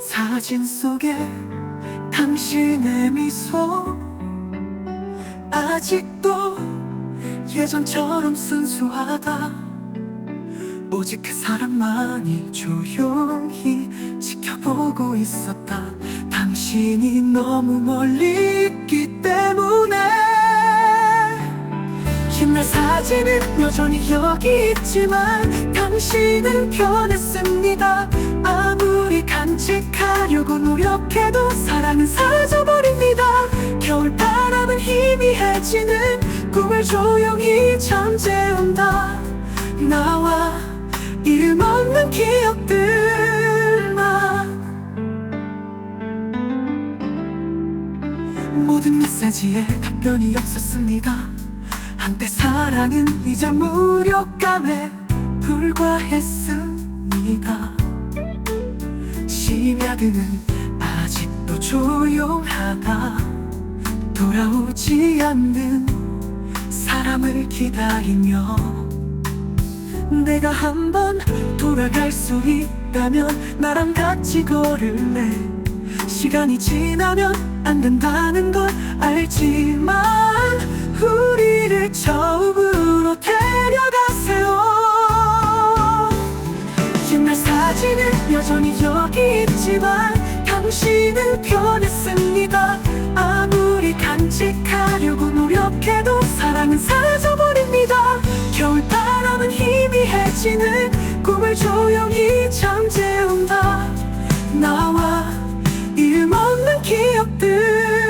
사진 속에 당신의 미소 아직도 예전처럼 순수하다. 오직 그 사람만이 조용히 지켜보고 있었다. 당신이 너무 멀리 있기 때문에 옛날 사진은 여전히 여기 있지만 당신은 변했습니다. 아무리 간직하려고 노력해도 사랑은 사라져버립니다. 겨울바람은 희미해지는 꿈을 조용히 잠재운다. 나와 이름 없는 기억들만. 모든 메시지에 답변이 없었습니다. 한때 사랑은 이제 무력감에 불과했습니다. 심야들은 아직도 조용하다. 돌아오지 않는 사람을 기다리며 내가 한번 돌아갈 수 있다면 나랑 같이 걸을래. 시간이 지나면 안 된다는 걸 알지만 우리를 처음으로 데려가세요. 옛날 사진은 여전히 여기 있지만 당신은 변했습니다. 아무리 간직하려고 노력해도 사랑은 사라져버립니다. 겨울바람은 희미해지는 꿈을 조용히 잠재운다. 나와 이름 없는 기억들만.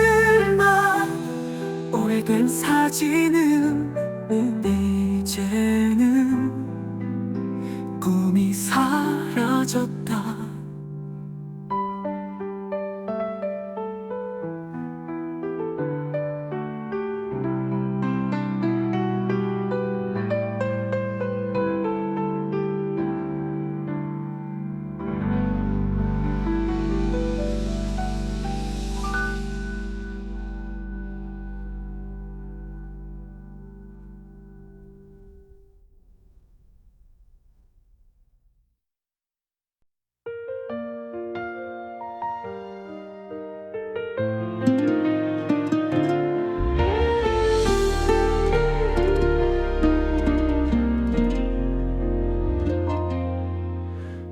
오래된 사진은 이제는 꿈이 사라졌다.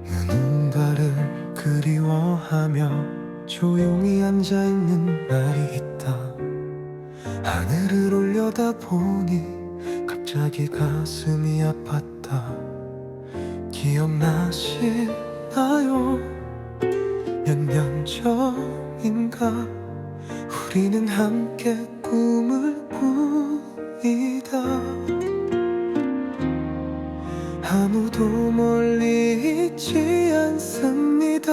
누군가를 그리워하며 조용히 앉아있는 날이 있다. 하늘을 올려다보니 갑자기 가슴이 아팠다. 기억나시나요? 몇 년 전인가 우리는 함께 꿈을 꾸이다. 아무도 멀리 있지 않습니다.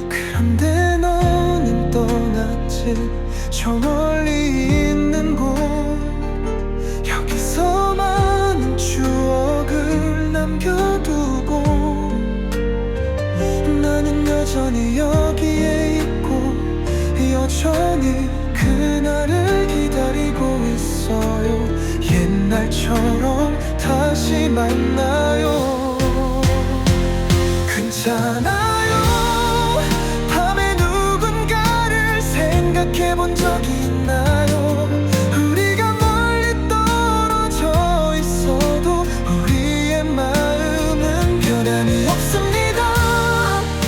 그런데 너는 떠났지. 저 멀리 있는 곳 여기서 많은 추억을 남겨두고 나는 여전히 여기에 있고 여전히 그날을 기다리고 있어요. 옛날처럼 다시 만나요. 괜찮아요. 밤에 누군가를 생각해본 적이 있나요? 우리가 멀리 떨어져 있어도 우리의 마음은 변함이 없습니다.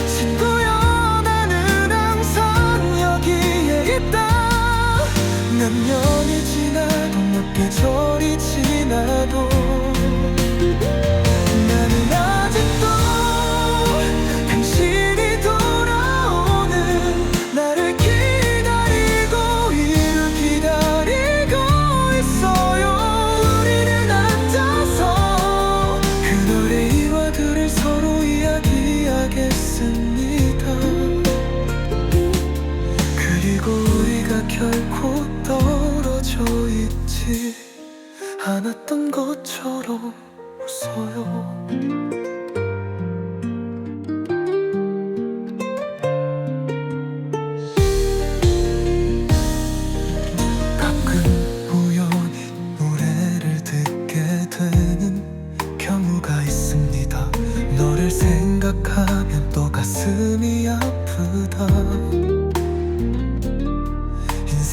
친구여 나는 항상 여기에 있다. 몇 년이 지나도 몇 계절이 지나도 나는 아직도 당신이 돌아오는 나를 기다리고 이를 기다리고 있어요. 우리는 앉아서 그 노래와 글을 서로 이야기하겠습니다. 그리고 우리가 결코 떨어져 있지 않았던 것처럼 웃어요.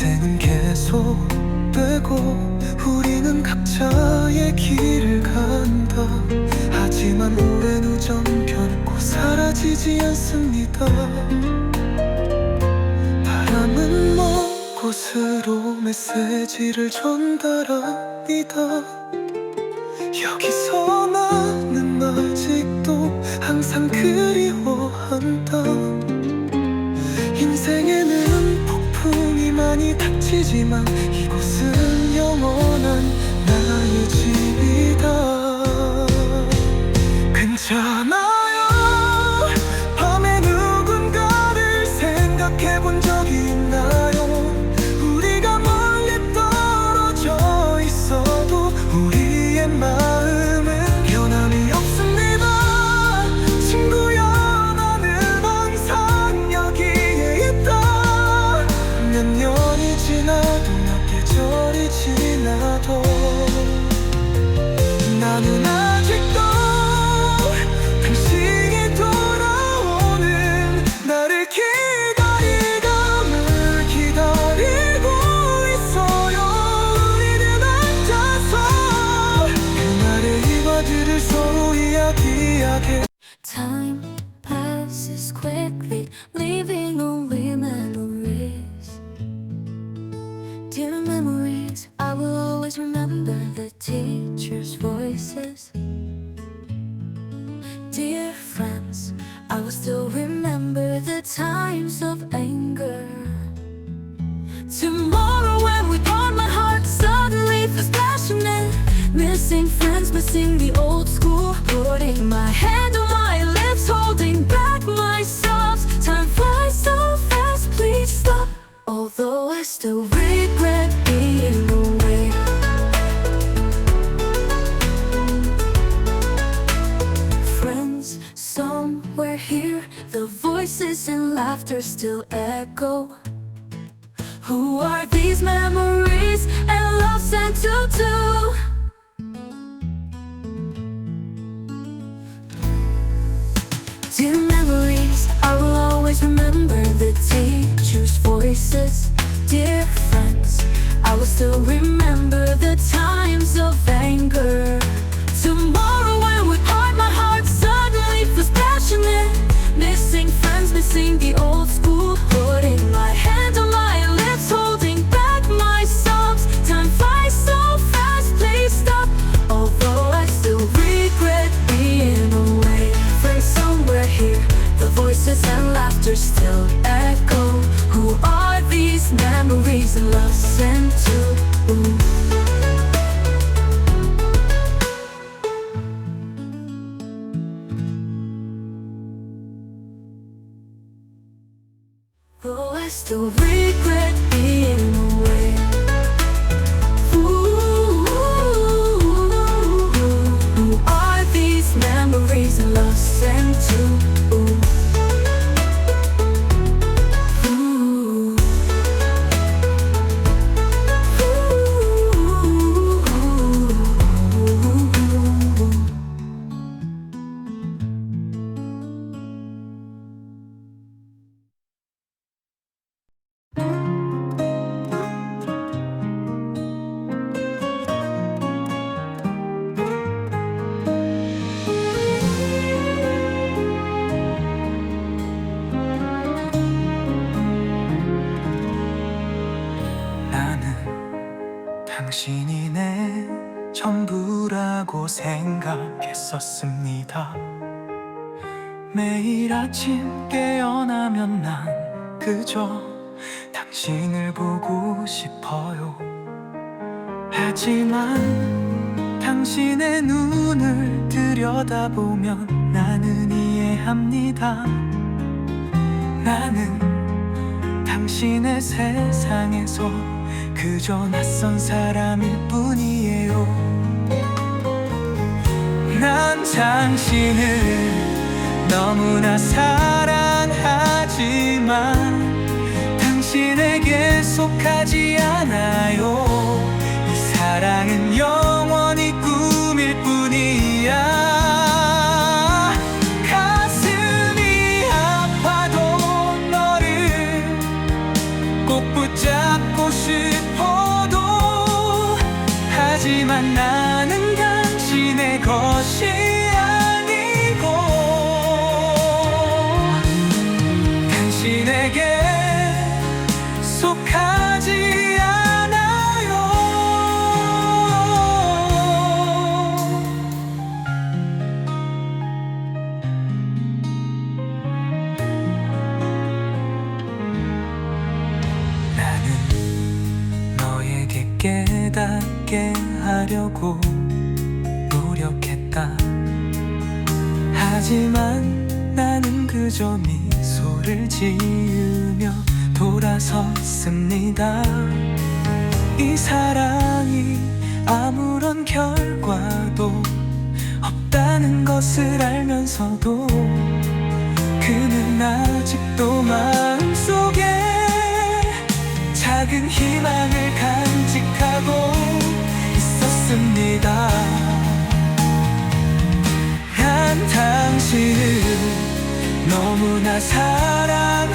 인생은 계속되고 우리는 각자의 길을 간다. 하지만 오랜 우정 결코 사라지지 않습니다. 바람은 먼 곳으로 메시지를 전달합니다. 여기서 나는 아직도 항상 그리워한다. 인생에는 폭풍이 많이 닥치지만 이곳은 영원한 나의 집이다. 괜찮아요. 밤에 누군가를 생각해 본 적이 있나요? 우리가 멀리 떨어져 있어도 우리의 마음은 변함이 없습니다. 친구야, 나는 항상 여기에 있다. 몇 년이 지나도 몇 계절이 지나도 나는 아직도 당신이 돌아오는 나를 기다리감을 기다리고 있어요. 우리는 앉아서 그날의 일과들을 서로 이야기하게. Time passes quickly, leaving only memories. Dear memories, I will always remember the teachers' voices. Dear friends, I will still remember the times of anger. Tomorrow when we part, my heart suddenly feels passionate. Missing friends, missing the old school. Putting my hand on my lips, holding back my sobs. Time flies so fast, please stop. Although I still regret being away. Friends, somewhere here, the voices and laughter still echo. Who are these memories and love sent to do? Dear memories, I will always remember the teachers' voices. Dear friends, I will still remember the times of anger. Tomorrow when we part, my heart suddenly feels passionate. Missing friends, missing the old school. Putting my hand on my lips, holding back my sobs. Time flies so fast, please stop. Although I still regret being away. Friends somewhere here, the voices and laughter still echo. Who are these memories and love sent to? Oh, I still regret being away. Ooh, who are these memories and love sent to? Ooh. 나는 당신이 내 전부라고 생각했었습니다. 매일 아침 깨어나면 난 그저 당신을 보고 싶어요. 하지만 당신의 눈을 들여다보면 나는 이해합니다. 나는 당신의 세상에서 그저 낯선 사람일 뿐이에요. 난 당신을 너무나 사랑하지만 당신에게 속하지 않아요. 이 사랑은 영원히 꿈일 뿐이야. 가슴이 아파도 너를 꼭 꼭 붙잡고 싶어도 하지만 나는 당신의 것이 아니고 당신에게 속하지 않아요. 나는 너에게 깨닫게 하려고 노력했다. 하지만 나는 그저 미소를 지으며 돌아섰습니다. 이 사랑이 아무런 결과도 없다는 것을 알면서도 그는 아직도 마음속에 작은 희망을 간직하고 있었습니다. 난 당신을 너무나 사랑하지만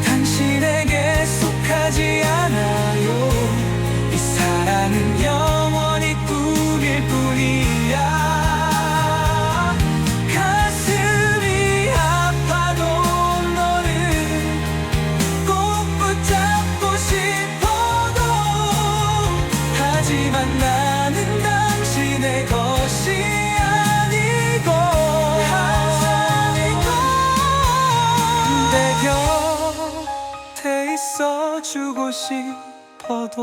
당신에게 속하지 않아요. 이 사랑은 영원히 꿈일 뿐이야. 가슴이 아파도 너를 꼭 붙잡고 싶어도 하지만 나는 당신의 것이 아니고 내 곁에 있어주고 싶어도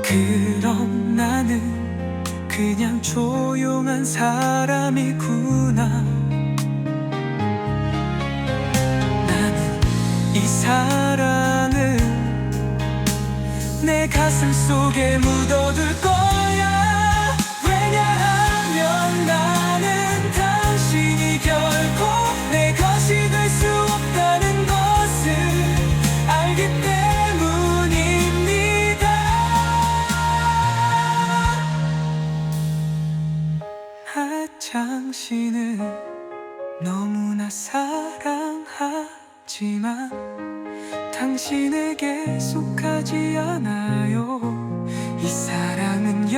그럼 나는 그냥 조용한 사람이구나. 나는 이 사랑을 내 가슴 속에 묻어둘 거야. 왜냐하면 나는 당신이 결코 내 것이 될 수 없다는 것을 알기 때문입니다. 당신을 너무나 사랑하지만 당신에게 속하지 않아요. 이 사랑은